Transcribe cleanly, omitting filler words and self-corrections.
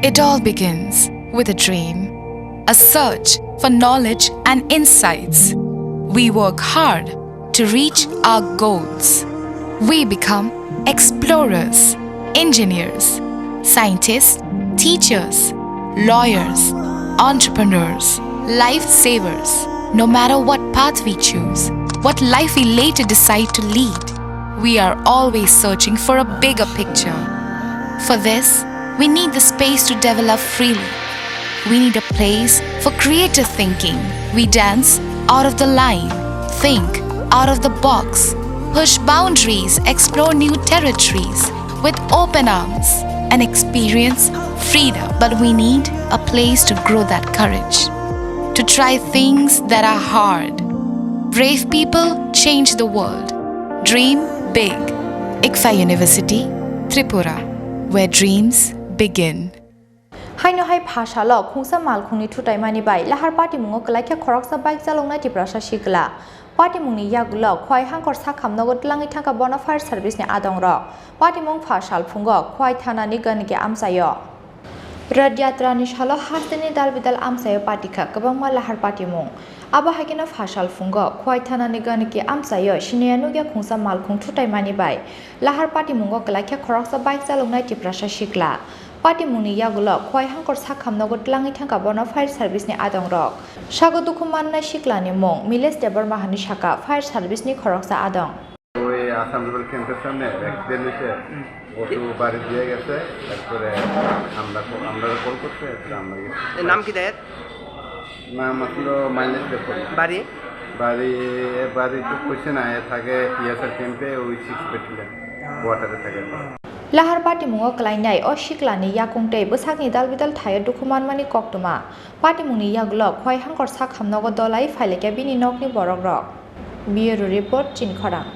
It all begins with a dream, a search for knowledge and insights. We work hard to reach our goals. We become explorers, engineers, scientists, teachers, lawyers, entrepreneurs, lifesavers. No matter what path we choose, what life we later decide to lead, we are always searching for a bigger picture. For this, we need the space to develop freely. We need a place for creative thinking. We dance out of the line, think out of the box, push boundaries, explore new territories with open arms and experience freedom. But we need a place to grow that courage, to try things that are hard. Brave people change the world. Dream big. Ikfa University, Tripura, where dreams begin. Hai no hai Phasalo Khoroksa Malkhungni Thotaima ni bai Lahar Patimungo Kwlaikha Khoroksa bike Chaloknai Tiprasa Sikla Patimungni Yagulo Khwai Hangkor Sakhamnogo Tlangi Thangka Bona Fire Service ni Adong Ro Patimung Phasal Phungo Khwai Thana ni Ganike Amsayo Radyatra ni Shalo Hasteni Dalbidal Amsayo Patika Kabangma Lahar Patimung Aba Hakina Phasal Phungo Khwai Thana ni Ganike Amsayo Shineanuga Khoroksa Malkhung Thotaima ni bai Lahar Patimungo Kwlaikha Khoroksa bike Chaloknai Tiprasa Sikla Patimungni Yagulo Khwai Hangkor Sakhamnogo Tlangi Thangka Bona Fire Service ni Adong Ro Shago Dukumanna Sikla ni Mong Miles Debar Mahani Shaka Fire Service ni Khoroksa Adong ওই Assam rural ক্যাম্পের সামনে accident হয়েছে auto বাড়ি দিয়ে গেছে তারপরে আমরা call করতে আমরা গেছি নাম কি দেয় নাম আসলো মাইলেজ পেপার বাড়ি বাড়ি বাড়ি তো কইছে না থাকে পিএসআর ক্যাম্পে ওই 6 ব্যাটালিয়ন কোয়ার্টারে থাকে Lahar Patimungo Kwlainai o Sikla ni Yakungtei Bosakni Dalbidal Thaya Dukumanmani Koktuma Patimungni Yagulo Khwai Hangkor Sakhamnogo Dolai Phaileke bini nokni borok rok Bureau Report Khorang